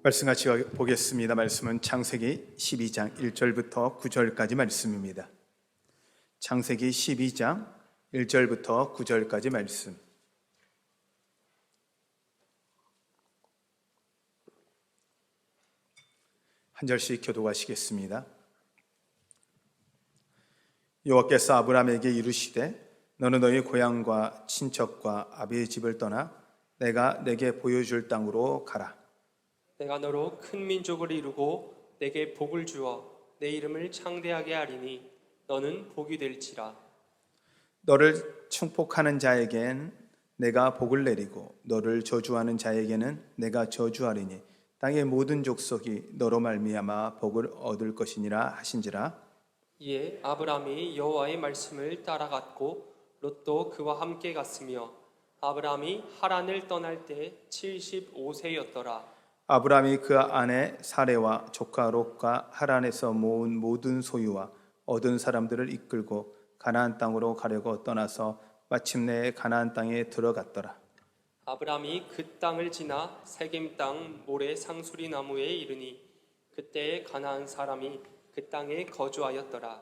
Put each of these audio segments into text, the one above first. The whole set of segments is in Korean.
말씀 같이 보겠습니다. 말씀은 창세기 12장 1절부터 9절까지 말씀입니다. 창세기 12장 1절부터 9절까지 말씀. 한 절씩 교독하시겠습니다. 여호와께서 아브라함에게 이르시되 너는 너희 고향과 친척과 아비의 집을 떠나 내가 내게 보여줄 땅으로 가라. 내가 너로 큰 민족을 이루고 내게 복을 주어 내 이름을 창대하게 하리니 너는 복이 될지라. 너를 축복하는 자에겐 내가 복을 내리고 너를 저주하는 자에게는 내가 저주하리니 땅의 모든 족속이 너로 말미암아 복을 얻을 것이니라 하신지라. 이에 아브라함이 여호와의 말씀을 따라갔고 롯도 그와 함께 갔으며 아브라함이 하란을 떠날 때 75세였더라. 아브라함이 그 아내 사레와 조카 롯과 하란에서 모은 모든 소유와 얻은 사람들을 이끌고 가나안 땅으로 가려고 떠나서 마침내 가나안 땅에 들어갔더라. 아브라함이 그 땅을 지나 세겜 땅 모래 상수리 나무에 이르니 그때에 가나안 사람이 그 땅에 거주하였더라.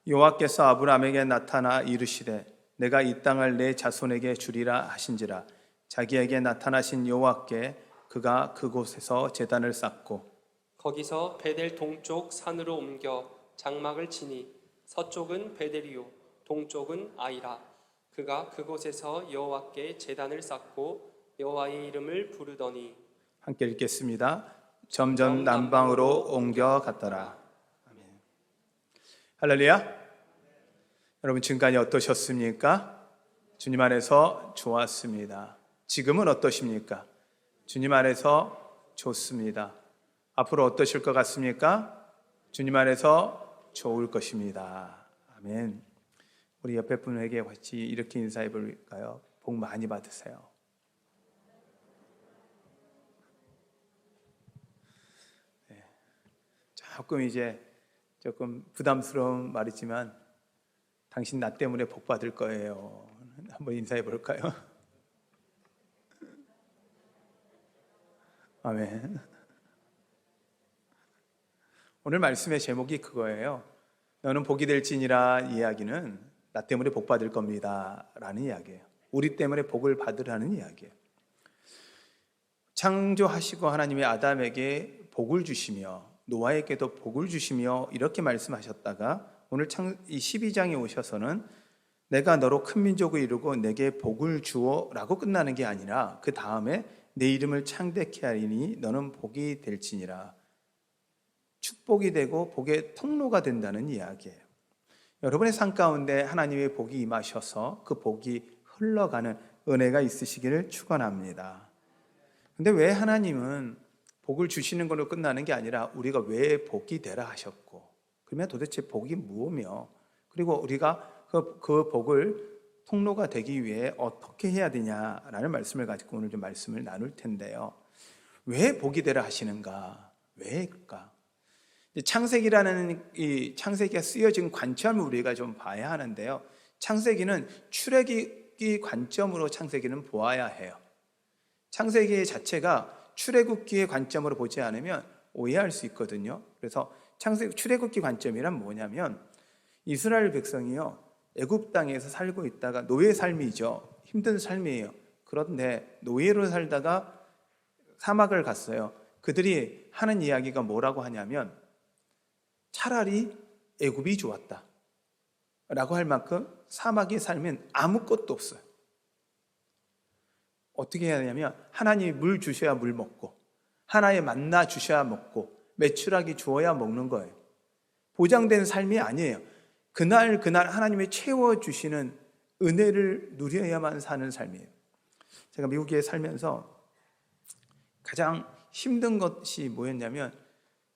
여호와께서 아브라함에게 나타나 이르시되 내가 이 땅을 내 자손에게 주리라 하신지라. 자기에게 나타나신 여호와께 그가 그곳에서 제단을 쌓고 거기서 베델 동쪽 산으로 옮겨 장막을 치니 서쪽은 베델이요 동쪽은 아이라. 그가 그곳에서 여호와께 제단을 쌓고 여호와의 이름을 부르더니. 함께 읽겠습니다. 점점 남방으로 옮겨갔더라. 아멘. 할렐루야. 여러분 지금까지 어떠셨습니까? 주님 안에서 좋았습니다. 지금은 어떠십니까? 주님 안에서 좋습니다. 앞으로 어떠실 것 같습니까? 주님 안에서 좋을 것입니다. 아멘. 우리 옆에 분에게 같이 이렇게 인사해 볼까요? 복 많이 받으세요. 네. 조금 부담스러운 말이지만 당신 나 때문에 복 받을 거예요. 한번 인사해 볼까요? 아멘. 오늘 말씀의 제목이 그거예요. 너는 복이 될지니라. 이야기는 나 때문에 복 받을 겁니다 라는 이야기예요. 우리 때문에 복을 받으라는 이야기예요. 창조하시고 하나님의 아담에게 복을 주시며 노아에게도 복을 주시며 이렇게 말씀하셨다가 오늘 이 12장에 오셔서는 내가 너로 큰 민족을 이루고 내게 복을 주어 라고 끝나는 게 아니라 그 다음에 내 이름을 창대케 하리니 너는 복이 될지니라. 축복이 되고 복의 통로가 된다는 이야기예요. 여러분의 삶 가운데 하나님의 복이 임하셔서 그 복이 흘러가는 은혜가 있으시기를 축원합니다. 근데 왜 하나님은 복을 주시는 걸로 끝나는 게 아니라 우리가 왜 복이 되라 하셨고 그러면 도대체 복이 무엇이며 그리고 우리가 그 복을 통로가 되기 위해 어떻게 해야 되냐라는 말씀을 가지고 오늘 좀 말씀을 나눌 텐데요. 왜 복이 되라 하시는가? 왜일까? 창세기라는 이 창세기가 쓰여진 관점을 우리가 좀 봐야 하는데요. 창세기는 출애굽기 관점으로 창세기는 보아야 해요. 창세기 자체가 출애굽기의 관점으로 보지 않으면 오해할 수 있거든요. 그래서 출애굽기 관점이란 뭐냐면 이스라엘 백성이요 애굽 땅에서 살고 있다가 노예 삶이죠. 힘든 삶이에요. 그런데 노예로 살다가 사막을 갔어요. 그들이 하는 이야기가 뭐라고 하냐면 차라리 애굽이 좋았다 라고 할 만큼 사막에 살면 아무것도 없어요. 어떻게 해야 되냐면 하나님이 물 주셔야 물 먹고 하나의 만나 주셔야 먹고 메추라기 주어야 먹는 거예요. 보장된 삶이 아니에요. 그날 하나님이 채워주시는 은혜를 누려야만 사는 삶이에요. 제가 미국에 살면서 가장 힘든 것이 뭐였냐면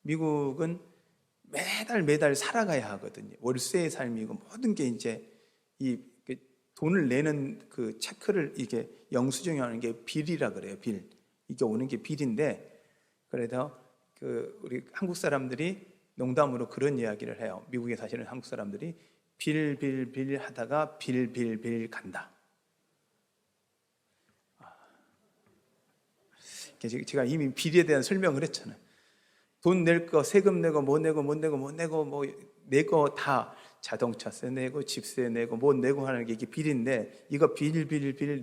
미국은 매달 살아가야 하거든요. 월세의 삶이고 모든 게 이제 이 돈을 내는 그 체크를 이게 영수증하는 게 빌이라 그래요. 빌. 이게 오는 게 빌인데 그래서 우리 한국 사람들이 농담으로 그런 이야기를 해요. 미국에 사시는 한국 사람들이 빌 하다가 빌 간다. 제가 이미 비리에 대한 설명을 했잖아요. 돈 낼 거, 세금 내고, 뭐 내고 다 자동차세 내고, 집세 내고, 뭐 내고 하는 게 이게 비리인데, 이거 빌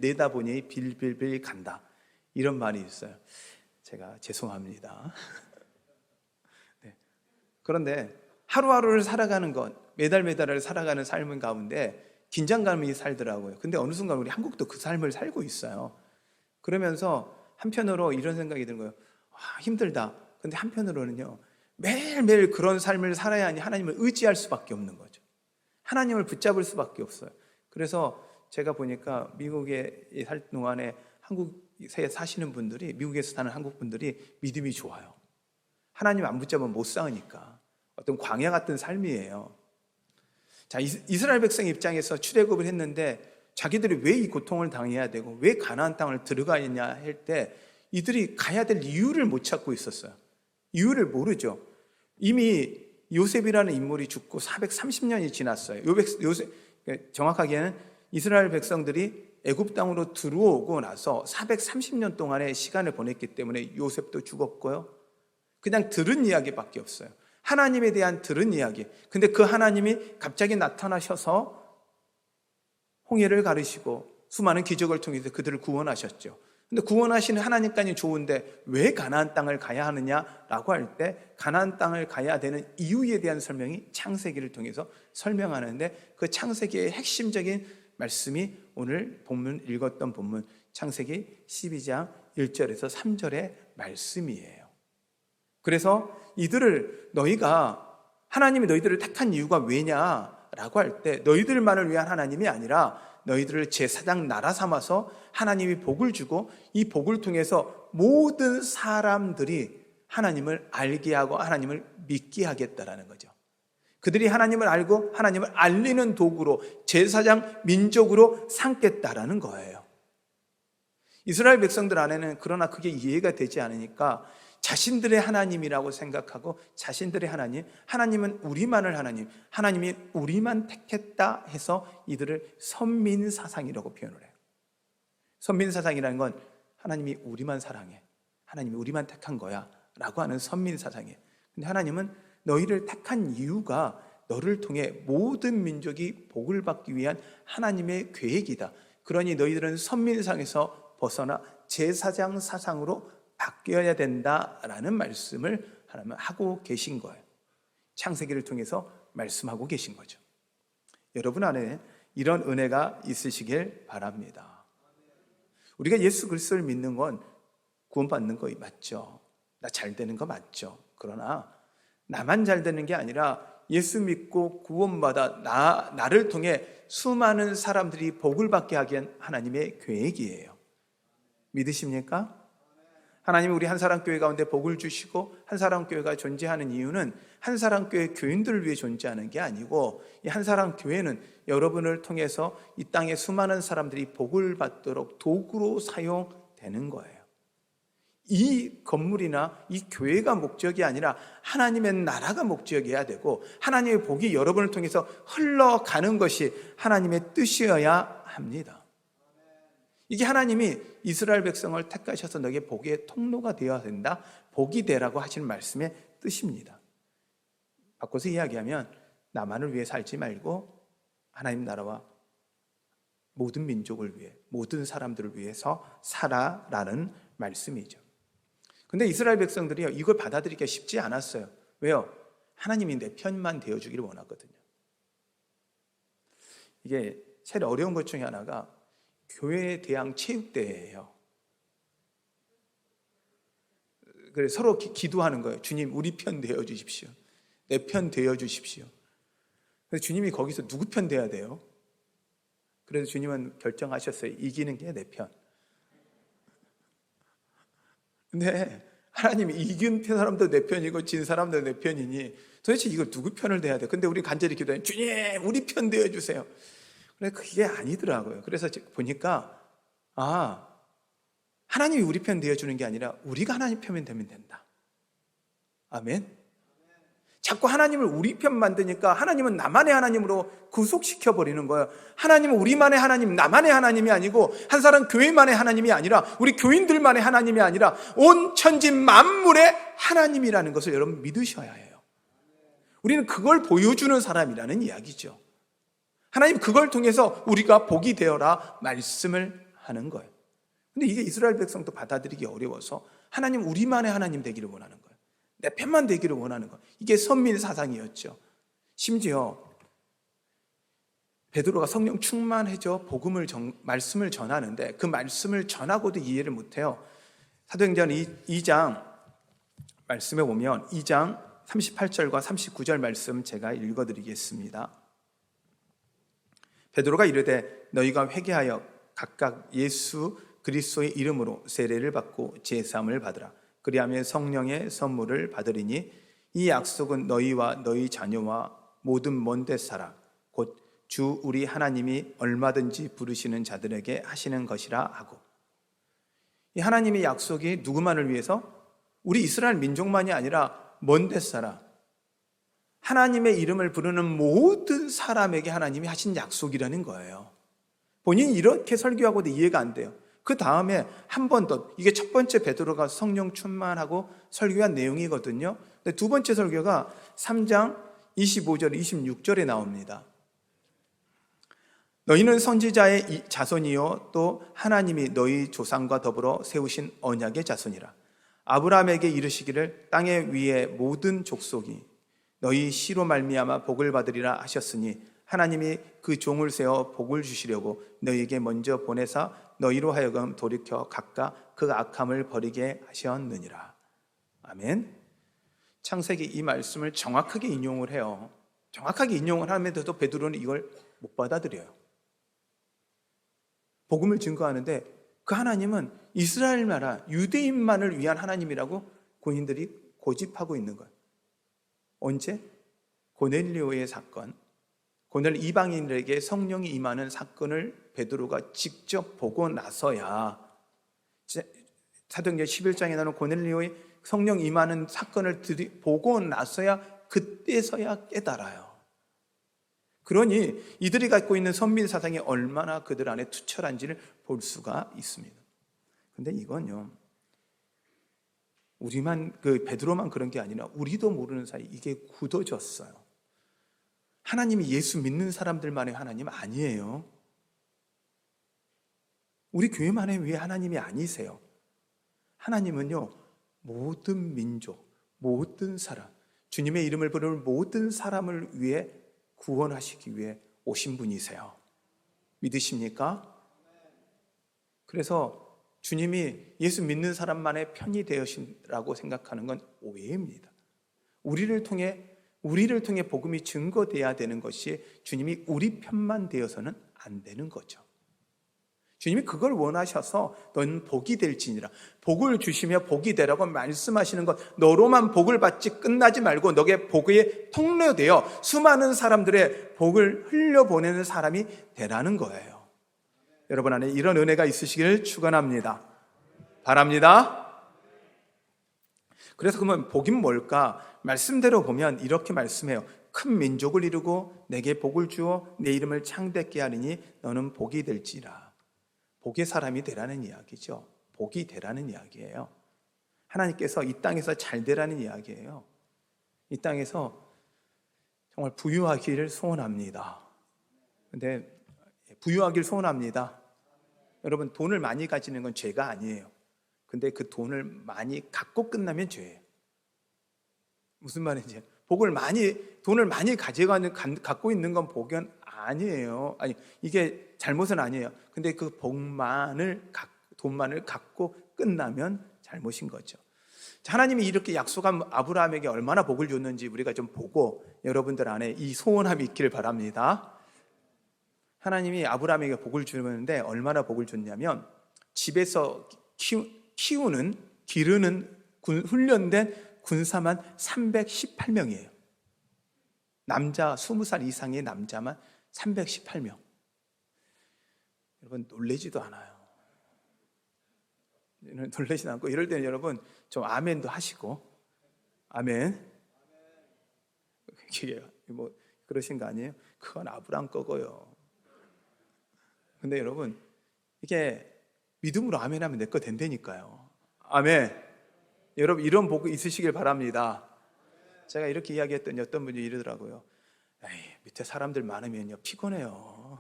내다 보니 빌 간다. 이런 말이 있어요. 제가 죄송합니다. 네. 그런데 하루하루를 살아가는 것, 매달매달을 살아가는 삶은 가운데 긴장감이 살더라고요. 근데 어느 순간 우리 한국도 그 삶을 살고 있어요. 그러면서 한편으로 이런 생각이 드는 거예요. 힘들다. 근데 한편으로는요, 매일매일 그런 삶을 살아야 하니 하나님을 의지할 수밖에 없는 거죠. 하나님을 붙잡을 수밖에 없어요. 그래서 제가 보니까 미국에 살 동안에 한국에 사시는 분들이, 미국에서 사는 한국 분들이 믿음이 좋아요. 하나님 안 붙잡으면 못 싸우니까. 어떤 광야 같은 삶이에요. 자, 이스라엘 백성 입장에서 출애굽을 했는데 자기들이 왜 이 고통을 당해야 되고 왜 가나안 땅을 들어가느냐 할 때 이들이 가야 될 이유를 못 찾고 있었어요. 이유를 모르죠. 이미 요셉이라는 인물이 죽고 430년이 지났어요. 요셉, 정확하게는 이스라엘 백성들이 애굽 땅으로 들어오고 나서 430년 동안의 시간을 보냈기 때문에 요셉도 죽었고요. 그냥 들은 이야기밖에 없어요. 하나님에 대한 들은 이야기. 근데 그 하나님이 갑자기 나타나셔서 홍해를 가르시고 수많은 기적을 통해서 그들을 구원하셨죠. 근데 구원하시는 하나님까지 좋은데 왜 가나안 땅을 가야 하느냐라고 할 때 가나안 땅을 가야 되는 이유에 대한 설명이 창세기를 통해서 설명하는데 그 창세기의 핵심적인 말씀이 오늘 읽었던 본문 창세기 12장 1절에서 3절의 말씀이에요. 그래서 하나님이 너희들을 택한 이유가 왜냐라고 할 때 너희들만을 위한 하나님이 아니라 너희들을 제사장 나라 삼아서 하나님이 복을 주고 이 복을 통해서 모든 사람들이 하나님을 알게 하고 하나님을 믿게 하겠다라는 거죠. 그들이 하나님을 알고 하나님을 알리는 도구로 제사장 민족으로 삼겠다라는 거예요. 이스라엘 백성들 안에는 그러나 그게 이해가 되지 않으니까 자신들의 하나님이라고 생각하고 자신들의 하나님은 우리만을 하나님이 우리만 택했다 해서 이들을 선민사상이라고 표현을 해요. 선민사상이라는 건 하나님이 우리만 사랑해, 하나님이 우리만 택한 거야 라고 하는 선민사상이에요. 근데 하나님은 너희를 택한 이유가 너를 통해 모든 민족이 복을 받기 위한 하나님의 계획이다. 그러니 너희들은 선민상에서 벗어나 제사장 사상으로 바뀌어야 된다라는 말씀을 하나님은 하고 계신 거예요. 창세기를 통해서 말씀하고 계신 거죠. 여러분 안에 이런 은혜가 있으시길 바랍니다. 우리가 예수 그리스도를 믿는 건 구원받는 거 맞죠? 나 잘 되는 거 맞죠? 그러나 나만 잘 되는 게 아니라 예수 믿고 구원받아 나를 통해 수많은 사람들이 복을 받게 하기 위한 하나님의 계획이에요. 믿으십니까? 하나님이 우리 한사랑교회 가운데 복을 주시고 한사랑교회가 존재하는 이유는 한사랑교회 교인들을 위해 존재하는 게 아니고 이 한사랑교회는 여러분을 통해서 이 땅의 수많은 사람들이 복을 받도록 도구로 사용되는 거예요. 이 건물이나 이 교회가 목적이 아니라 하나님의 나라가 목적이어야 되고 하나님의 복이 여러분을 통해서 흘러가는 것이 하나님의 뜻이어야 합니다. 이게 하나님이 이스라엘 백성을 택하셔서 너에게 복의 통로가 되어야 된다, 복이 되라고 하시는 말씀의 뜻입니다. 바꿔서 이야기하면 나만을 위해 살지 말고 하나님 나라와 모든 민족을 위해, 모든 사람들을 위해서 살아라는 말씀이죠. 근데 이스라엘 백성들이 이걸 받아들이기가 쉽지 않았어요. 왜요? 하나님이 내 편만 되어주기를 원하거든요. 이게 제일 어려운 것 중에 하나가 교회 대항 체육대회예요. 그래서 서로 기도하는 거예요. 주님, 우리 편 되어 주십시오. 내 편 되어 주십시오. 그래서 주님이 거기서 누구 편 돼야 돼요? 그래서 주님은 결정하셨어요. 이기는 게 내 편. 근데 하나님이 이긴 사람도 내 편이고 진 사람도 내 편이니 도대체 이걸 누구 편을 돼야 돼? 근데 우리 간절히 기도해, 주님, 우리 편 되어 주세요. 근데 그게 아니더라고요. 그래서 보니까 하나님이 우리 편 되어주는 게 아니라 우리가 하나님 편이 되면 된다. 아멘. 자꾸 하나님을 우리 편 만드니까 하나님은 나만의 하나님으로 구속시켜버리는 거예요. 하나님은 우리만의 하나님, 나만의 하나님이 아니고 한 사람 교회만의 하나님이 아니라 우리 교인들만의 하나님이 아니라 온 천지 만물의 하나님이라는 것을 여러분 믿으셔야 해요. 우리는 그걸 보여주는 사람이라는 이야기죠. 하나님 그걸 통해서 우리가 복이 되어라 말씀을 하는 거예요. 근데 이게 이스라엘 백성도 받아들이기 어려워서 하나님 우리만의 하나님 되기를 원하는 거예요. 내 편만 되기를 원하는 거예요. 이게 선민 사상이었죠. 심지어 베드로가 성령 충만해져 말씀을 전하는데 그 말씀을 전하고도 이해를 못해요. 사도행전 2장 말씀에 보면 2장 38절과 39절 말씀 제가 읽어드리겠습니다. 베드로가 이르되 너희가 회개하여 각각 예수 그리스도의 이름으로 세례를 받고 제사함을 받으라. 그리하면 성령의 선물을 받으리니 이 약속은 너희와 너희 자녀와 모든 먼 데 사람 곧 주 우리 하나님이 얼마든지 부르시는 자들에게 하시는 것이라 하고, 이 하나님의 약속이 누구만을 위해서? 우리 이스라엘 민족만이 아니라 먼 데 사람, 하나님의 이름을 부르는 모든 사람에게 하나님이 하신 약속이라는 거예요. 본인이 이렇게 설교하고도 이해가 안 돼요. 그 다음에 한 번 더, 이게 첫 번째 베드로가 성령 충만하고 설교한 내용이거든요. 근데 두 번째 설교가 3장 25절 26절에 나옵니다. 너희는 선지자의 자손이요 또 하나님이 너희 조상과 더불어 세우신 언약의 자손이라. 아브라함에게 이르시기를 땅의 위의 모든 족속이 너희 씨로 말미암아 복을 받으리라 하셨으니 하나님이 그 종을 세워 복을 주시려고 너희에게 먼저 보내사 너희로 하여금 돌이켜 각각 그 악함을 버리게 하셨느니라. 아멘. 창세기 이 말씀을 정확하게 인용을 해요. 정확하게 인용을 하면서도 베드로는 이걸 못 받아들여요. 복음을 증거하는데 그 하나님은 이스라엘 나라 유대인만을 위한 하나님이라고 고인들이 고집하고 있는 거예요. 언제? 고넬료의 사건, 고넬 이방인들에게 성령이 임하는 사건을 베드로가 직접 보고 나서야, 사도행전 11장에 나오는 고넬료의 성령 임하는 사건을 보고 나서야 그때서야 깨달아요. 그러니 이들이 갖고 있는 선민 사상이 얼마나 그들 안에 투철한지를 볼 수가 있습니다. 근데 이건요, 베드로만 그런 게 아니라 우리도 모르는 사이 이게 굳어졌어요. 하나님이 예수 믿는 사람들만의 하나님 아니에요. 우리 교회만의 왜 하나님이 아니세요? 하나님은요, 모든 민족, 모든 사람, 주님의 이름을 부르는 모든 사람을 위해 구원하시기 위해 오신 분이세요. 믿으십니까? 그래서 주님이 예수 믿는 사람만의 편이 되으시라고 생각하는 건 오해입니다. 우리를 통해 복음이 증거돼야 되는 것이 주님이 우리 편만 되어서는 안 되는 거죠. 주님이 그걸 원하셔서 너는 복이 될지니라, 복을 주시며 복이 되라고 말씀하시는 것, 너로만 복을 받지 끝나지 말고 너의 복의 통로되어 수많은 사람들의 복을 흘려보내는 사람이 되라는 거예요. 여러분 안에 이런 은혜가 있으시기를 축원합니다. 바랍니다. 그래서 그러면 복이 뭘까? 말씀대로 보면 이렇게 말씀해요. 큰 민족을 이루고 내게 복을 주어 내 이름을 창대케 하리니 너는 복이 될지라. 복의 사람이 되라는 이야기죠. 복이 되라는 이야기예요. 하나님께서 이 땅에서 잘 되라는 이야기예요. 이 땅에서 정말 부유하기를 소원합니다. 근데 부유하기를 소원합니다. 여러분, 돈을 많이 가지는 건 죄가 아니에요. 근데 그 돈을 많이 갖고 끝나면 죄예요. 무슨 말인지, 돈을 많이 갖고 있는 건 복은 아니에요. 이게 잘못은 아니에요. 근데 그 돈만을 갖고 끝나면 잘못인 거죠. 하나님이 이렇게 약속한 아브라함에게 얼마나 복을 줬는지 우리가 좀 보고 여러분들 안에 이 소원함이 있기를 바랍니다. 하나님이 아브라함에게 복을 주는데 얼마나 복을 줬냐면, 집에서 기르는 훈련된 군사만 318명이에요. 남자 20살 이상의 남자만 318명. 여러분 놀라지도 않아요. 놀라지도 않고, 이럴 때는 여러분 좀 아멘도 하시고, 아멘. 이게 뭐 그러신 거 아니에요? 그건 아브라함 거고요. 근데 여러분, 이게 믿음으로 아멘하면 내 거 된다니까요. 아멘. 여러분, 이런 복 있으시길 바랍니다. 제가 이렇게 이야기했더니 어떤 분이 이러더라고요. 에이, 밑에 사람들 많으면요 피곤해요.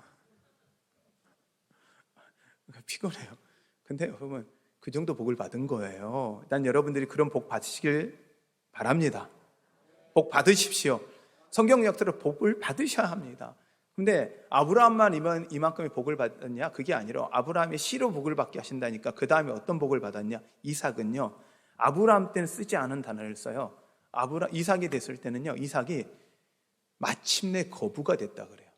피곤해요. 근데 여러분, 그 정도 복을 받은 거예요. 난 여러분들이 그런 복 받으시길 바랍니다. 복 받으십시오. 성경 역대로 복을 받으셔야 합니다. 근데 아브라함만 이만큼의 복을 받았냐? 그게 아니라 아브라함이 씨로 복을 받게 하신다니까. 그 다음에 어떤 복을 받았냐? 이삭은요, 아브라함 때는 쓰지 않은 단어를 써요. 이삭이 됐을 때는요, 이삭이 마침내 거부가 됐다 그래요.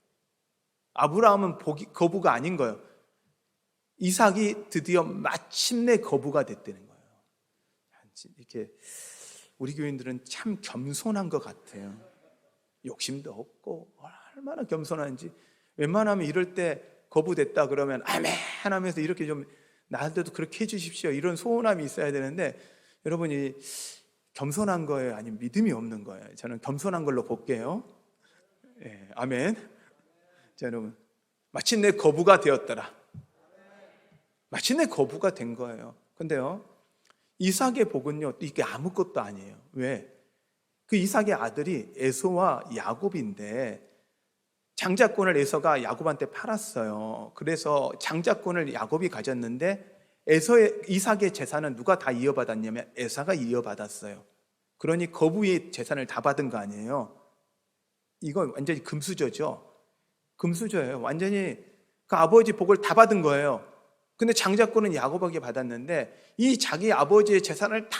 아브라함은 거부가 아닌 거예요. 이삭이 드디어 마침내 거부가 됐다는 거예요. 이렇게 우리 교인들은 참 겸손한 것 같아요. 욕심도 없고 얼마나 겸손한지. 웬만하면 이럴 때 거부됐다 그러면 아멘 하면서 이렇게 좀 나한테도 그렇게 해주십시오, 이런 소원함이 있어야 되는데, 여러분이 겸손한 거예요, 아니면 믿음이 없는 거예요? 저는 겸손한 걸로 볼게요. 예, 아멘. 자, 여러분, 마침내 거부가 되었더라. 마침내 거부가 된 거예요. 근데요, 이삭의 복은요, 이게 아무것도 아니에요. 왜? 그 이삭의 아들이 에서와 야곱인데, 장자권을 에서가 야곱한테 팔았어요. 그래서 장자권을 야곱이 가졌는데, 이삭의 재산은 누가 다 이어받았냐면 에서가 이어받았어요. 그러니 거부의 재산을 다 받은 거 아니에요. 이건 완전히 금수저죠. 금수저예요. 완전히 그 아버지 복을 다 받은 거예요. 근데 장자권은 야곱에게 받았는데, 이 자기 아버지의 재산을 다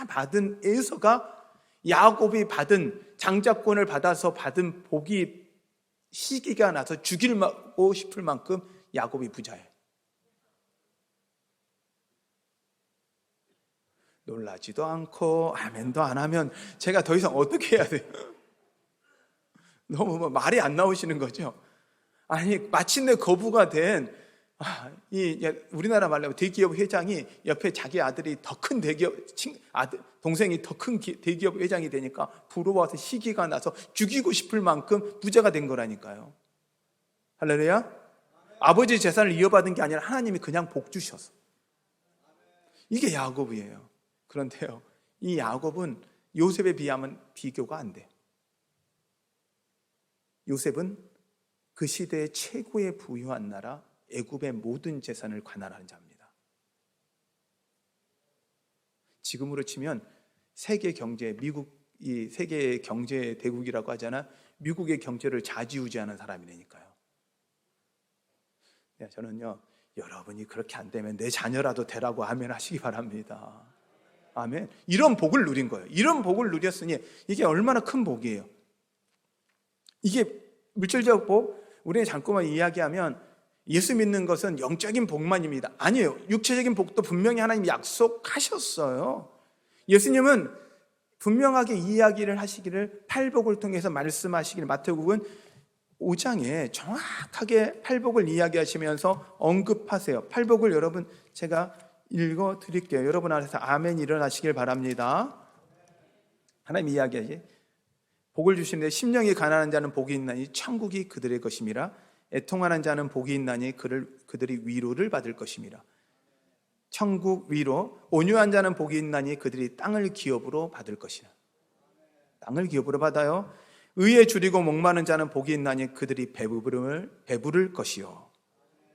받은 에서가 야곱이 받은 장자권을 받아서 받은 복이 시기가 나서 죽이고 싶을 만큼 야곱이 부자예요. 놀라지도 않고 아멘도 안 하면 제가 더 이상 어떻게 해야 돼요? 너무 말이 안 나오시는 거죠? 아니, 마침내 거부가 된 우리나라 말로 대기업 회장이 옆에 자기 아들이 더 큰 대기업, 동생이 더 큰 대기업 회장이 되니까 부러워서 시기가 나서 죽이고 싶을 만큼 부자가 된 거라니까요. 할렐루야. 아버지 재산을 이어받은 게 아니라 하나님이 그냥 복 주셔서. 이게 야곱이에요. 그런데요, 이 야곱은 요셉에 비하면 비교가 안 돼요. 요셉은 그 시대의 최고의 부유한 나라 애굽의 모든 재산을 관할하는 자입니다. 지금으로 치면 세계 경제, 미국이 세계 경제 대국이라고 하잖아. 미국의 경제를 좌지우지하는 사람이니까요. 저는요, 여러분이 그렇게 안 되면 내 자녀라도 되라고 아멘 하시기 바랍니다. 아멘. 이런 복을 누린 거예요. 이런 복을 누렸으니 이게 얼마나 큰 복이에요. 이게 물질적 복, 우리가 잠깐만 이야기하면 예수 믿는 것은 영적인 복만입니다. 아니에요. 육체적인 복도 분명히 하나님이 약속하셨어요. 예수님은 분명하게 이야기를 하시기를, 팔복을 통해서 말씀하시기를, 마태복음 5장에 정확하게 팔복을 이야기하시면서 언급하세요. 팔복을 여러분 제가 읽어 드릴게요. 여러분 안에서 아멘 일어나시길 바랍니다. 하나님 이야기하지. 복을 주시는데 심령이 가난한 자는 복이 있나니 천국이 그들의 것임이라. 애통하는 자는 복이 있나니 그들이 위로를 받을 것임이라. 천국 위로. 온유한 자는 복이 있나니 그들이 땅을 기업으로 받을 것이라. 땅을 기업으로 받아요. 의에 줄이고 목마른 자는 복이 있나니 그들이 배부를 것이요.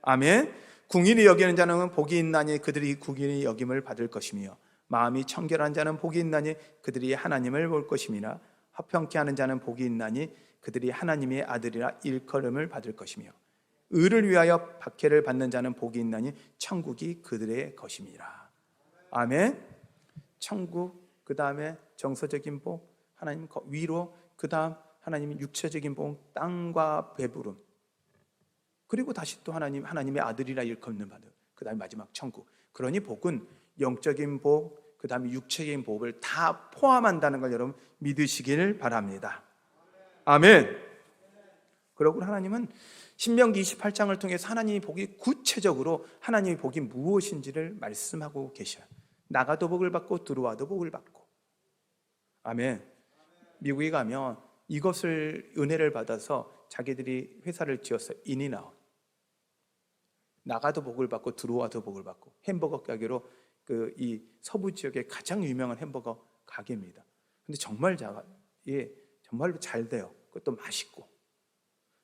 아멘. 궁일이 여기는 자는 복이 있나니 그들이 궁일이 여김을 받을 것이며, 마음이 청결한 자는 복이 있나니 그들이 하나님을 볼 것임이라. 화평케 하는 자는 복이 있나니 그들이 하나님의 아들이라 일컬음을 받을 것이며, 의를 위하여 박해를 받는 자는 복이 있나니 천국이 그들의 것임이라. 아멘. 천국, 그 다음에 정서적인 복, 하나님 위로, 그 다음 하나님의 육체적인 복, 땅과 배부름, 그리고 다시 또 하나님의 아들이라 일컫는 받을, 그 다음에 마지막 천국. 그러니 복은 영적인 복, 그 다음에 육체적인 복을 다 포함한다는 걸 여러분 믿으시길 바랍니다. 아멘. 그러고 하나님은 신명기 28장을 통해서 하나님의 복이 구체적으로, 하나님의 복이 무엇인지를 말씀하고 계셔요. 나가도 복을 받고 들어와도 복을 받고. 아멘. 미국에 가면 이것을 은혜를 받아서 자기들이 회사를 지었어요. 인인아웃. 나가도 복을 받고 들어와도 복을 받고, 햄버거 가게로 이 서부 지역의 가장 유명한 햄버거 가게입니다. 근데 정말 정말로 잘 돼요. 그것도 맛있고.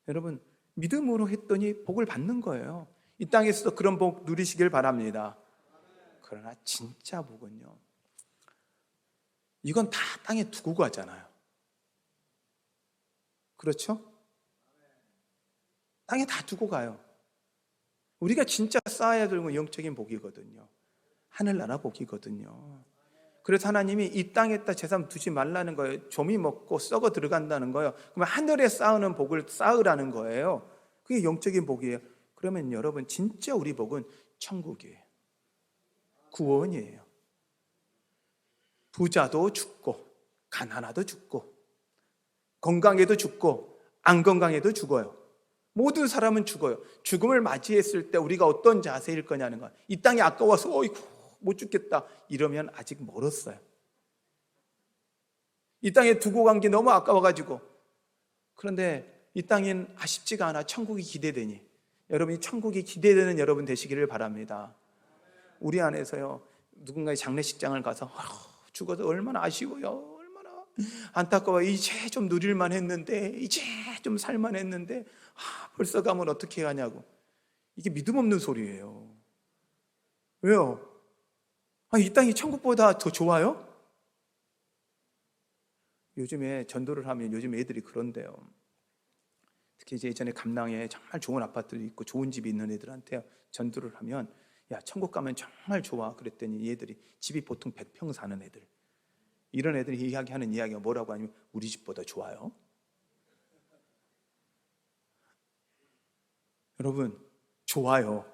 여러분, 믿음으로 했더니 복을 받는 거예요. 이 땅에서도 그런 복 누리시길 바랍니다. 그러나 진짜 복은요, 이건 다 땅에 두고 가잖아요. 그렇죠? 땅에 다 두고 가요. 우리가 진짜 쌓아야 되는 건 영적인 복이거든요. 하늘나라 복이거든요. 그래서 하나님이 이 땅에다 재산 두지 말라는 거예요. 좀이 먹고 썩어 들어간다는 거예요. 그러면 하늘에 쌓는 복을 쌓으라는 거예요. 그게 영적인 복이에요. 그러면 여러분, 진짜 우리 복은 천국이에요. 구원이에요. 부자도 죽고, 가난하도 죽고, 건강해도 죽고, 안 건강해도 죽어요. 모든 사람은 죽어요. 죽음을 맞이했을 때 우리가 어떤 자세일 거냐는 거예요. 이 땅이 아까워서 어이구 못 죽겠다 이러면 아직 멀었어요. 이 땅에 두고 간 게 너무 아까워가지고. 그런데 이 땅엔 아쉽지가 않아. 천국이 기대되니 여러분이 천국이 기대되는 여러분 되시기를 바랍니다. 우리 안에서요, 누군가의 장례식장을 가서 죽어서 얼마나 아쉬워요, 얼마나 안타까워요. 이제 좀 누릴만 했는데, 이제 좀 살만 했는데 벌써 가면 어떻게 하냐고. 이게 믿음 없는 소리예요. 왜요? 이 땅이 천국보다 더 좋아요? 요즘에 전도를 하면 요즘 애들이 그런데요. 특히 이제 예전에 감랑에 정말 좋은 아파트도 있고 좋은 집이 있는 애들한테 전도를 하면, 야, 천국 가면 정말 좋아 그랬더니 얘들이, 집이 보통 100평 사는 애들, 이런 애들이 이야기하는 이야기가 뭐라고 하냐면 우리 집보다 좋아요. 여러분, 좋아요.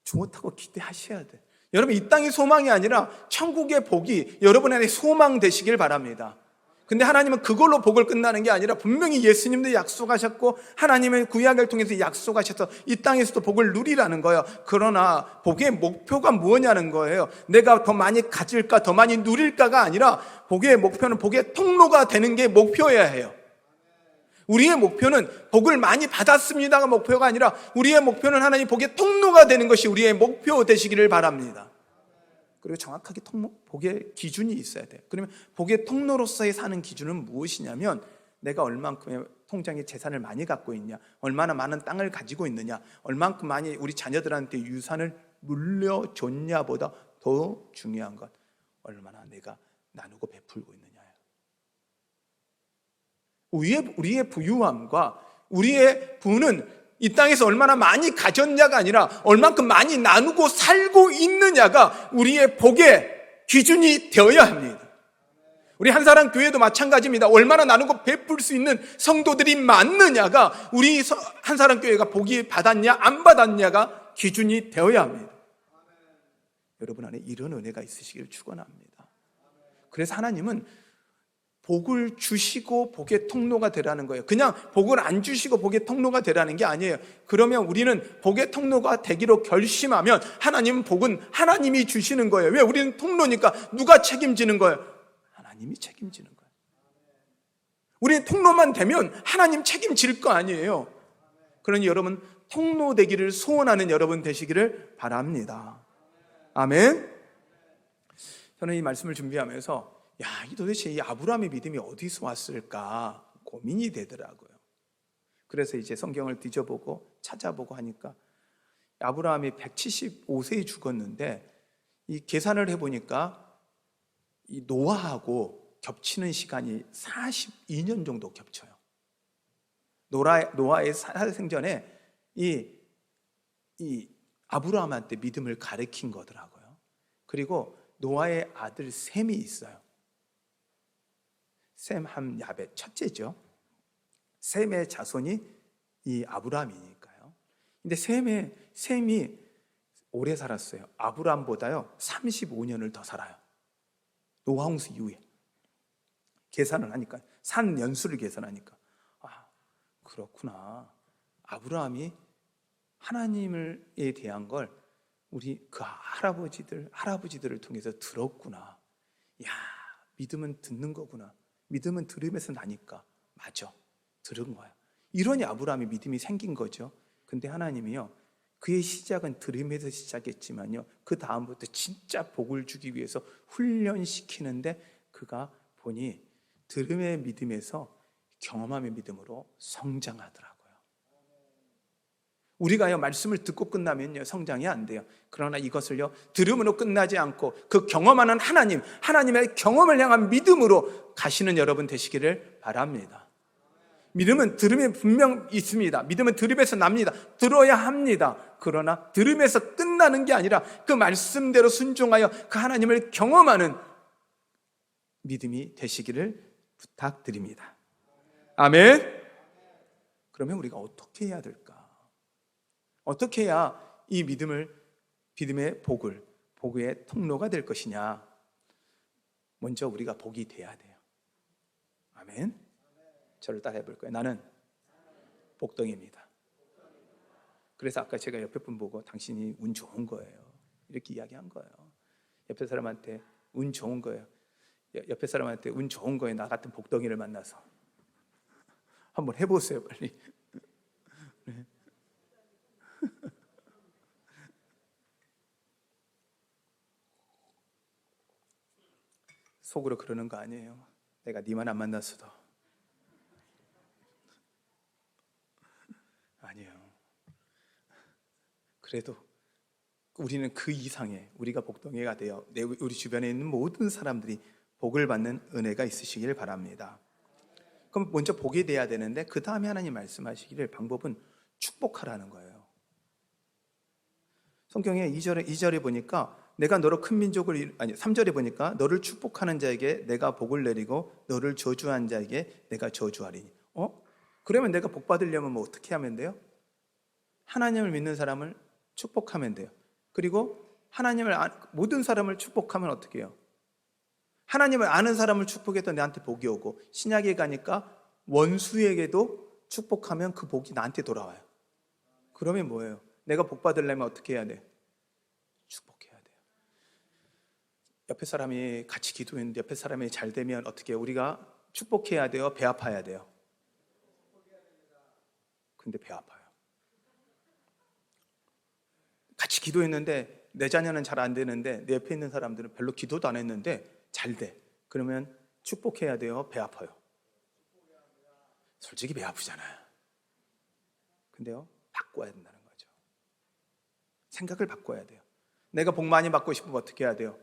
좋다고 기대하셔야 돼. 여러분, 이 땅의 소망이 아니라 천국의 복이 여러분 안에 소망 되시길 바랍니다. 근데 하나님은 그걸로 복을 끝나는 게 아니라 분명히 예수님도 약속하셨고 하나님의 구약을 통해서 약속하셔서 이 땅에서도 복을 누리라는 거예요. 그러나 복의 목표가 무엇냐는 거예요. 내가 더 많이 가질까, 더 많이 누릴까가 아니라 복의 목표는 복의 통로가 되는 게 목표여야 해요. 우리의 목표는 복을 많이 받았습니다가 목표가 아니라 우리의 목표는 하나님 복의 통로가 되는 것이 우리의 목표 되시기를 바랍니다. 그리고 정확하게 복의 기준이 있어야 돼요. 그러면 복의 통로로서의 사는 기준은 무엇이냐면, 내가 얼만큼의 통장에 재산을 많이 갖고 있냐, 얼마나 많은 땅을 가지고 있느냐, 얼만큼 많이 우리 자녀들한테 유산을 물려줬냐보다 더 중요한 건 얼마나 내가 나누고 베풀고 있느냐예요. 우리의 부유함과 우리의 부는 이 땅에서 얼마나 많이 가졌냐가 아니라 얼만큼 많이 나누고 살고 있느냐가 우리의 복의 기준이 되어야 합니다. 우리 한사랑 교회도 마찬가지입니다. 얼마나 나누고 베풀 수 있는 성도들이 많느냐가 우리 한사랑 교회가 복이 받았냐 안 받았냐가 기준이 되어야 합니다. 여러분 안에 이런 은혜가 있으시길 축원합니다. 그래서 하나님은 복을 주시고 복의 통로가 되라는 거예요. 그냥 복을 안 주시고 복의 통로가 되라는 게 아니에요. 그러면 우리는 복의 통로가 되기로 결심하면 하나님은 복은 하나님이 주시는 거예요. 왜? 우리는 통로니까. 누가 책임지는 거예요? 하나님이 책임지는 거예요. 우리는 통로만 되면 하나님 책임질 거 아니에요. 그러니 여러분, 통로 되기를 소원하는 여러분 되시기를 바랍니다. 아멘. 저는 이 말씀을 준비하면서 도대체 이 아브라함의 믿음이 어디서 왔을까 고민이 되더라고요. 그래서 이제 성경을 뒤져보고 찾아보고 하니까 아브라함이 175세에 죽었는데, 이 계산을 해보니까 이 노아하고 겹치는 시간이 42년 정도 겹쳐요. 노아의 살생전에 이 아브라함한테 믿음을 가르친 거더라고요. 그리고 노아의 아들 셈이 있어요. 셈, 함, 야벳, 첫째죠. 셈의 자손이 이 아브라함이니까요. 근데 셈이 오래 살았어요. 아브라함보다요 35년을 더 살아요. 노아 홍수 이후에 계산을 하니까, 산 연수를 계산하니까, 그렇구나. 아브라함이 하나님에 대한 걸 우리 그 할아버지들을 통해서 들었구나. 믿음은 듣는 거구나. 믿음은 들음에서 나니까. 맞아. 들은 거야. 이러니 아브라함이 믿음이 생긴 거죠. 근데 하나님이요, 그의 시작은 들음에서 시작했지만요, 그 다음부터 진짜 복을 주기 위해서 훈련시키는데 그가 보니 들음의 믿음에서 경험함의 믿음으로 성장하더라고요. 우리가요, 말씀을 듣고 끝나면요, 성장이 안 돼요. 그러나 이것을요, 들음으로 끝나지 않고 그 경험하는 하나님의 경험을 향한 믿음으로 가시는 여러분 되시기를 바랍니다. 믿음은 들음에 분명 있습니다. 믿음은 들음에서 납니다. 들어야 합니다. 그러나 들음에서 끝나는 게 아니라 그 말씀대로 순종하여 그 하나님을 경험하는 믿음이 되시기를 부탁드립니다. 아멘. 그러면 우리가 어떻게 해야 될까? 어떻게 해야 이 믿음의 복의 통로가 될 것이냐? 먼저 우리가 복이 돼야 돼요. 아멘. 저를 따라해 볼 거예요. 나는 복덩이입니다. 그래서 아까 제가 옆에 분 보고 당신이 운 좋은 거예요, 이렇게 이야기한 거예요. 옆에 사람한테 운 좋은 거예요. 옆에 사람한테 운 좋은 거예요. 나 같은 복덩이를 만나서 한번 해보세요, 빨리. 네. 속으로 그러는 거 아니에요. 내가 니만 안 만났어도. 아니에요. 그래도 우리는 그 이상의, 우리가 복덩이가 되어 우리 주변에 있는 모든 사람들이 복을 받는 은혜가 있으시길 바랍니다. 그럼 먼저 복이 돼야 되는데 그 다음에 하나님 말씀하시기를 방법은 축복하라는 거예요. 성경에 2절에 보니까 내가 너로 큰 민족을, 3절에 보니까 너를 축복하는 자에게 내가 복을 내리고 너를 저주한 자에게 내가 저주하리니. 그러면 내가 복 받으려면 뭐 어떻게 하면 돼요? 하나님을 믿는 사람을 축복하면 돼요. 그리고 모든 사람을 축복하면 어떻게 해요? 하나님을 아는 사람을 축복해도 나한테 복이 오고, 신약에 가니까 원수에게도 축복하면 그 복이 나한테 돌아와요. 그러면 뭐예요? 내가 복 받으려면 어떻게 해야 돼? 축복해야 돼요. 옆에 사람이 같이 기도했는데 옆에 사람이 잘 되면 어떻게 해요? 우리가 축복해야 돼요? 배 아파야 돼요? 근데 배 아파요. 같이 기도했는데 내 자녀는 잘 안 되는데 내 옆에 있는 사람들은 별로 기도도 안 했는데 잘 돼. 그러면 축복해야 돼요? 배 아파요? 솔직히 배 아프잖아요. 근데요, 바꿔야 된다는 거죠. 생각을 바꿔야 돼요. 내가 복 많이 받고 싶으면 어떻게 해야 돼요?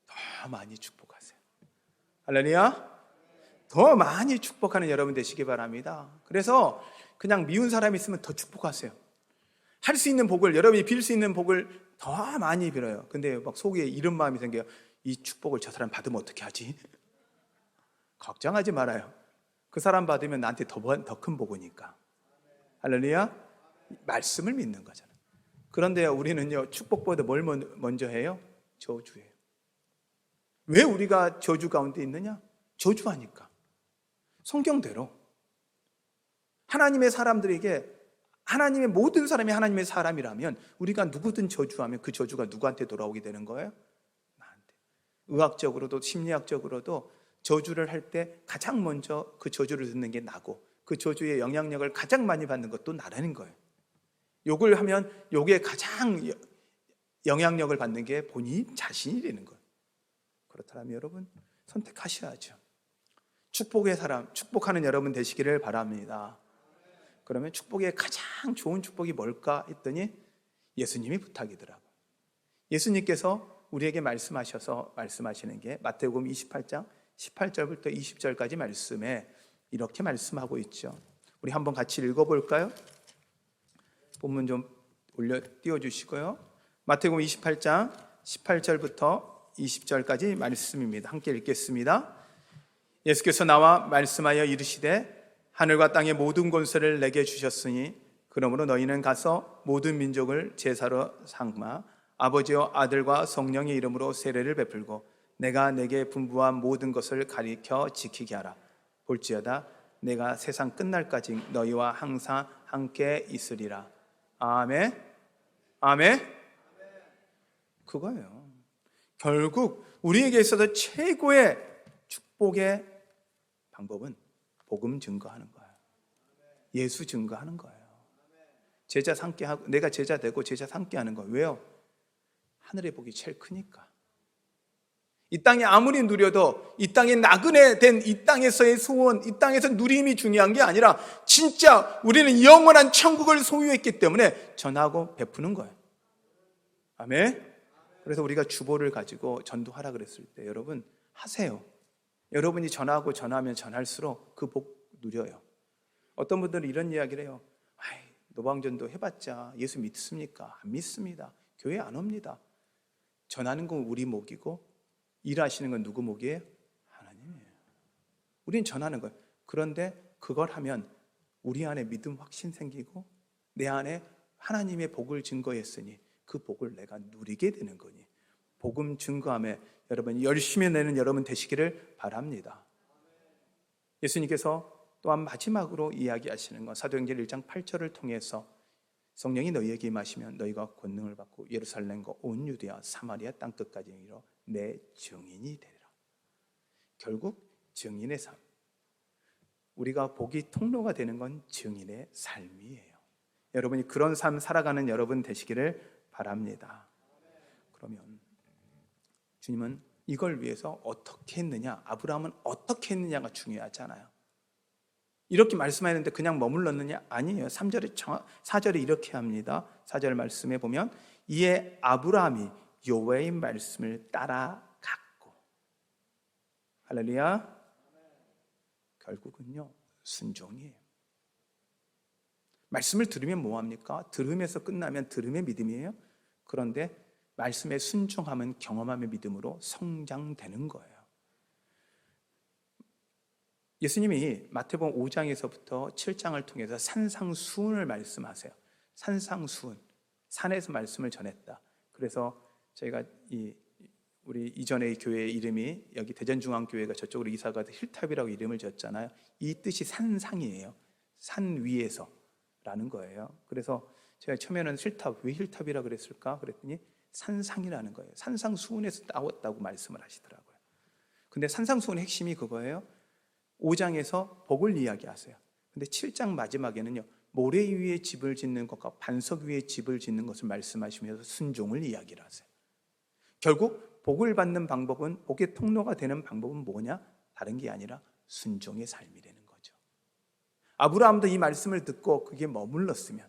더 많이 축복하세요. 할렐루야. 더 많이 축복하는 여러분 되시기 바랍니다. 그래서 그냥 미운 사람이 있으면 더 축복하세요. 할 수 있는 복을, 여러분이 빌 수 있는 복을 더 많이 빌어요. 근데 막 속에 이런 마음이 생겨요. 이 축복을 저 사람 받으면 어떻게 하지? 걱정하지 말아요. 그 사람 받으면 나한테 더 큰 복이니까. 할렐루야. 말씀을 믿는 거잖아요. 그런데 우리는요, 축복보다 뭘 먼저 해요? 저주예요. 왜 우리가 저주 가운데 있느냐? 저주하니까. 성경대로 하나님의 사람들에게, 하나님의 모든 사람이 하나님의 사람이라면 우리가 누구든 저주하면 그 저주가 누구한테 돌아오게 되는 거예요? 나한테. 의학적으로도 심리학적으로도 저주를 할 때 가장 먼저 그 저주를 듣는 게 나고, 그 저주의 영향력을 가장 많이 받는 것도 나라는 거예요. 욕을 하면 욕에 가장 영향력을 받는 게 본인 자신이 되는 거예요. 그렇다면 여러분 선택하셔야죠. 축복의 사람, 축복하는 여러분 되시기를 바랍니다. 그러면 축복의 가장 좋은 축복이 뭘까 했더니 예수님이 부탁이더라고요. 예수님께서 우리에게 말씀하셔서 말씀하시는 게 마태복음 28장 18절부터 20절까지 말씀에 이렇게 말씀하고 있죠. 우리 한번 같이 읽어볼까요? 본문 좀 띄워주시고요. 마태복음 28장 18절부터 20절까지 말씀입니다. 함께 읽겠습니다. 예수께서 나와 말씀하여 이르시되 하늘과 땅의 모든 권세를 내게 주셨으니 그러므로 너희는 가서 모든 민족을 제사로 삼아 아버지와 아들과 성령의 이름으로 세례를 베풀고 내가 내게 분부한 모든 것을 가리켜 지키게 하라. 볼지어다 내가 세상 끝날까지 너희와 항상 함께 있으리라. 아멘. 아멘. 그거예요. 결국 우리에게 있어서 최고의 축복의 방법은 복음 증거하는 거예요. 예수 증거하는 거예요. 제자 삼게 하고, 내가 제자 되고 제자 삼게 하는 거예요. 왜요? 하늘의 복이 제일 크니까. 이 땅에 아무리 누려도 이 땅에 나그네 된 이 땅에서의 소원, 이 땅에서 누림이 중요한 게 아니라 진짜 우리는 영원한 천국을 소유했기 때문에 전하고 베푸는 거예요. 아멘. 그래서 우리가 주보를 가지고 전도하라 그랬을 때 여러분 하세요. 여러분이 전하고 전하면 전할수록 그 복 누려요. 어떤 분들은 이런 이야기를 해요. 노방전도 해봤자 예수 믿습니까? 안 믿습니다. 교회 안 옵니다. 전하는 건 우리 목이고 일하시는 건 누구 목이에요? 하나님이에요. 우린 전하는 거예요. 그런데 그걸 하면 우리 안에 믿음 확신 생기고 내 안에 하나님의 복을 증거했으니 그 복을 내가 누리게 되는 거니 복음 증거함에 여러분 열심히 내는 여러분 되시기를 바랍니다. 예수님께서 또한 마지막으로 이야기하시는 건 사도행전 1장 8절을 통해서 성령이 너희에게 임하시면 너희가 권능을 받고 예루살렘과 온 유대와 사마리아 땅끝까지 이르러 내 증인이 되리라. 결국 증인의 삶, 우리가 복이 통로가 되는 건 증인의 삶이에요. 여러분이 그런 삶 살아가는 여러분 되시기를 바랍니다. 그러면 주님은 이걸 위해서 어떻게 했느냐, 아브라함은 어떻게 했느냐가 중요하잖아요. 이렇게 말씀하는데 그냥 머물렀느냐? 아니에요. 4절에 이렇게 합니다. 4절 말씀에 보면 이에 아브라함이 여호와의 말씀을 따라갔고, 할렐루야. 결국은요 순종이에요. 말씀을 들으면 뭐합니까? 들으면서 끝나면 들음의 믿음이에요. 그런데 말씀에 순종하면 경험함의 믿음으로 성장되는 거예요. 예수님이 마태복음 5장에서부터 7장을 통해서 산상수훈을 말씀하세요. 산상수훈, 산에서 말씀을 전했다. 그래서 저희가 우리 이전의 교회의 이름이 여기 대전중앙교회가 저쪽으로 이사가 힐탑이라고 이름을 지었잖아요. 이 뜻이 산상이에요. 산 위에서라는 거예요. 그래서 제가 처음에는 힐탑, 왜 힐탑이라고 그랬을까? 그랬더니 산상이라는 거예요. 산상수훈에서 따왔다고 말씀을 하시더라고요. 근데 산상수훈의 핵심이 그거예요. 5장에서 복을 이야기하세요. 근데 7장 마지막에는요 모래 위에 집을 짓는 것과 반석 위에 집을 짓는 것을 말씀하시면서 순종을 이야기를 하세요. 결국 복을 받는 방법은, 복의 통로가 되는 방법은 뭐냐? 다른 게 아니라 순종의 삶이라는 거죠. 아브라함도 이 말씀을 듣고 그게 머물렀으면,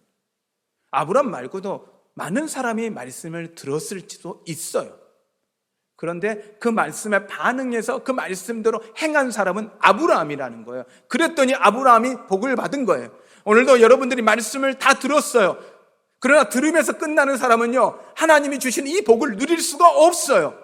아브라함 말고도 많은 사람이 말씀을 들었을지도 있어요. 그런데 그 말씀에 반응해서 그 말씀대로 행한 사람은 아브라함이라는 거예요. 그랬더니 아브라함이 복을 받은 거예요. 오늘도 여러분들이 말씀을 다 들었어요. 그러나 들으면서 끝나는 사람은요 하나님이 주신 이 복을 누릴 수가 없어요.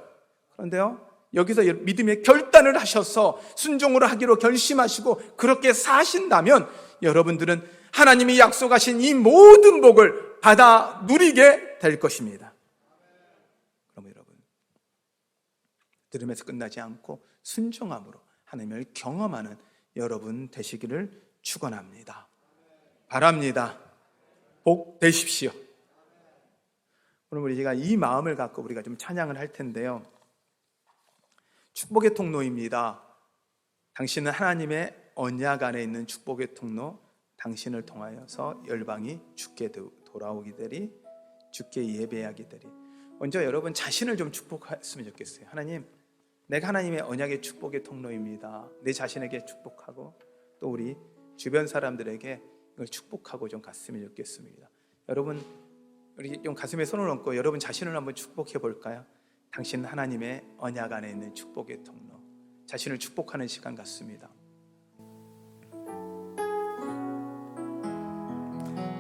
그런데요 여기서 믿음의 결단을 하셔서 순종으로 하기로 결심하시고 그렇게 사신다면 여러분들은 하나님이 약속하신 이 모든 복을 받아 누리게 될 것입니다. 그럼 여러분 들으면서 끝나지 않고 순종함으로 하나님을 경험하는 여러분 되시기를 축원합니다. 바랍니다. 복 되십시오. 오늘 우리가 이 마음을 갖고 우리가 좀 찬양을 할 텐데요. 축복의 통로입니다. 당신은 하나님의 언약 안에 있는 축복의 통로, 당신을 통하여서 열방이 주께 돌아오게 되리, 주께 예배하게 되리. 먼저 여러분 자신을 좀 축복했으면 좋겠어요. 하나님, 내가 하나님의 언약의 축복의 통로입니다. 내 자신에게 축복하고 또 우리 주변 사람들에게 이걸 축복하고 좀 갔으면 좋겠습니다. 여러분 우리 좀 가슴에 손을 얹고 여러분 자신을 한번 축복해 볼까요? 당신은 하나님의 언약 안에 있는 축복의 통로, 자신을 축복하는 시간 같습니다.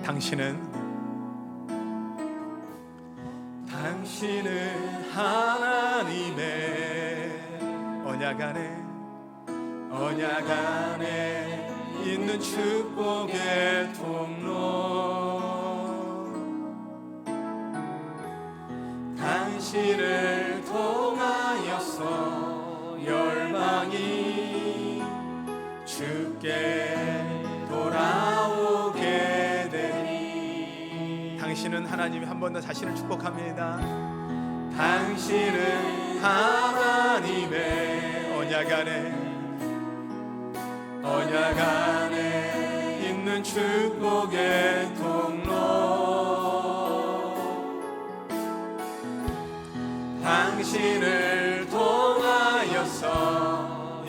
당신은 하나님의 언약 안에 있는 축복의 통로, 당신을 통하여서 열방이 주께 돌아오게 되니. 당신은 하나님이 한 번 더 자신을 축복합니다. 당신은 하나님의 언약 안에 언약 안에 있는 축복의 통로, 당신을 통하여서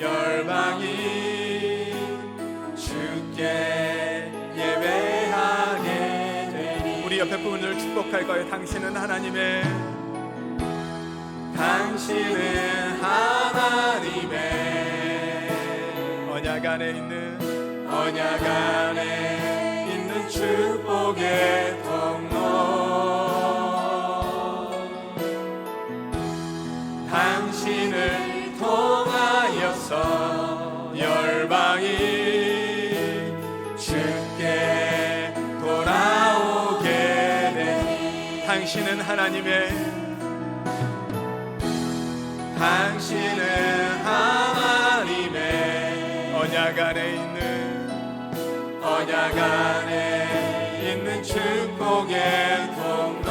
열방이 주께 예배하게 되니. 우리 옆에 분을 축복할 거예요. 당신은 하나님의 언약 안에 있는 축복의 통로, 당신을 통하여서 열방이 주께 돌아오게 되니. 당신은 하나님의 언약 안에 있는 축복의 통로,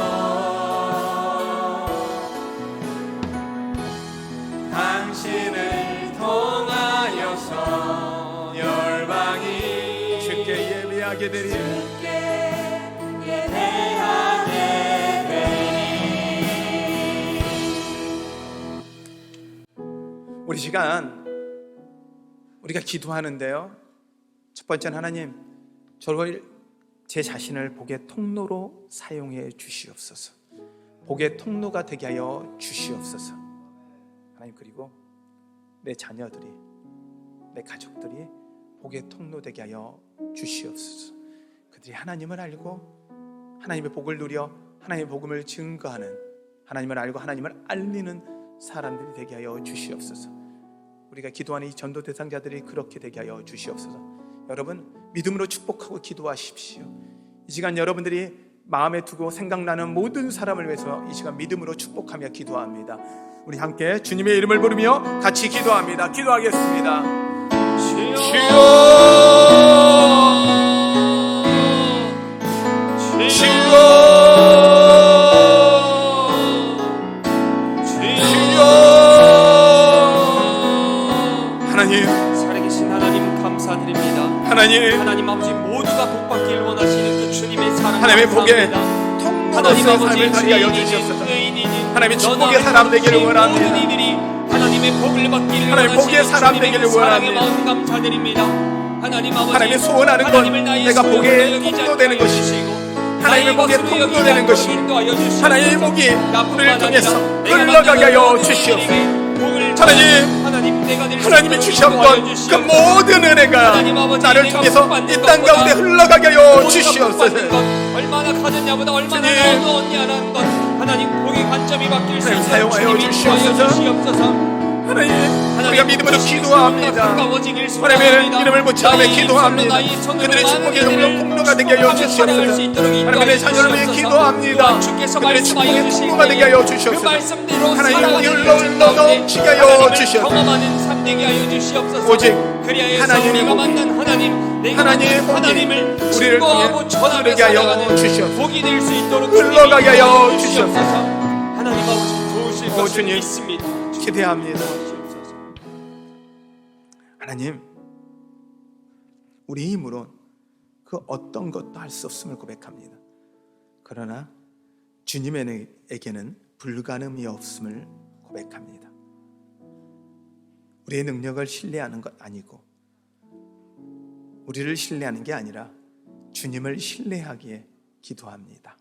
당신을 통하여서 열방이 주께 예배하게 되리. 우리 시간 우리가 기도하는데요, 첫 번째는 하나님, 저를 제 자신을 복의 통로로 사용해 주시옵소서. 복의 통로가 되게 하여 주시옵소서. 하나님, 그리고 내 자녀들이, 내 가족들이 복의 통로 되게 하여 주시옵소서. 그들이 하나님을 알고 하나님의 복을 누려 하나님의 복음을 증거하는, 하나님을 알고 하나님을 알리는 사람들이 되게 하여 주시옵소서. 우리가 기도하는 이 전도 대상자들이 그렇게 되게 하여 주시옵소서. 여러분, 믿음으로 축복하고 기도하십시오. 이 시간 여러분들이 마음에 두고 생각나는 모든 사람을 위해서 이 시간 믿음으로 축복하며 기도합니다. 우리 함께 주님의 이름을 부르며 같이 기도합니다. 기도하겠습니다. 주여, 하나님, 살아계신 하나님 감사드립니다. 하나님 아버지, 모두가 복받기를 원하시는 그 주님의 사랑 하나님의 복에 감사합니다. 통로로서 삶을 살게 하여 주시옵소서. 하나님의 축복의 사람 되기를 원합니다. 하나님의 복을 받기를 하나님 복의 사람 원하시는 되기를 주님의 사랑의 원합니다. 마음 감사드립니다. 하나님 아버지, 하나님의 소원하는 것, 내가 복의 통로 되는 것이고 하나님의 복의 통로 되는 것입니다. 하나님의 복이 우리를 통해서 흘러가게 하여 주시옵소서. 하나님이 주셨던 그 모든 은혜가 나를 통해서 이 땅 가운데 흘러가게 하여 주시옵소서. 얼마나 가졌냐보다 얼마나 어려웠냐는 것, 하나님 복의 관점이 바뀔 수 있도록 사용하여 주시옵소서. 하나님, 우리가 믿음으로 기도합니다. 하나님의 이름을 붙잡으며 기도합니다. 그들의 축복의 통로가 되게 하여 주시옵소서. 하나님의 자녀를 위해 기도합니다. 그들의 축복의 통로가 되게 하여 주시옵소서. 하나님, 복이 흘러 넘치게 하여 주시옵소서. 오직 하나님의 복이, 하나님의 복이 우리를 통해 흐르게 하여 주시옵소서. 복이 될 수 있도록 흘러가게 하여 주시옵소서. 하나님 아버지 도우실 것을 주님, 믿습니다. 기대합니다. 하나님, 우리 힘으로 그 어떤 것도 할 수 없음을 고백합니다. 그러나 주님에게는 불가능이 없음을 고백합니다. 우리의 능력을 신뢰하는 것 아니고, 우리를 신뢰하는 게 아니라 주님을 신뢰하기에 기도합니다.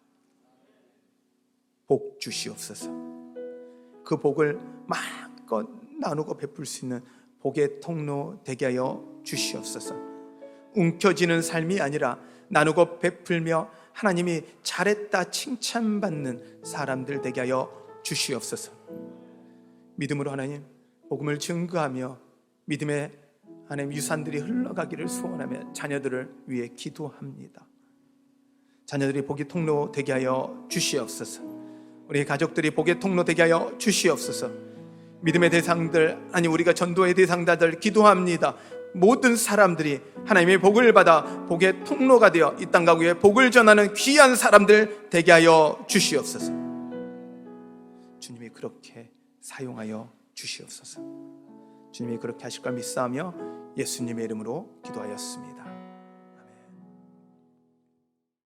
복 주시옵소서. 그 복을 마음껏 나누고 베풀 수 있는 복의 통로 되게 하여 주시옵소서. 움켜쥐는 삶이 아니라 나누고 베풀며 하나님이 잘했다 칭찬받는 사람들 되게 하여 주시옵소서. 믿음으로 하나님 복음을 증거하며 믿음의 하나님 유산들이 흘러가기를 소원하며 자녀들을 위해 기도합니다. 자녀들이 복의 통로 되게 하여 주시옵소서. 우리 가족들이 복의 통로 되게 하여 주시옵소서. 믿음의 대상들, 아니 우리가 전도의 대상자들 기도합니다. 모든 사람들이 하나님의 복을 받아 복의 통로가 되어 이 땅 가구에 복을 전하는 귀한 사람들 되게 하여 주시옵소서. 주님이 그렇게 사용하여 주시옵소서. 주님이 그렇게 하실 걸 믿사하며 예수님의 이름으로 기도하였습니다.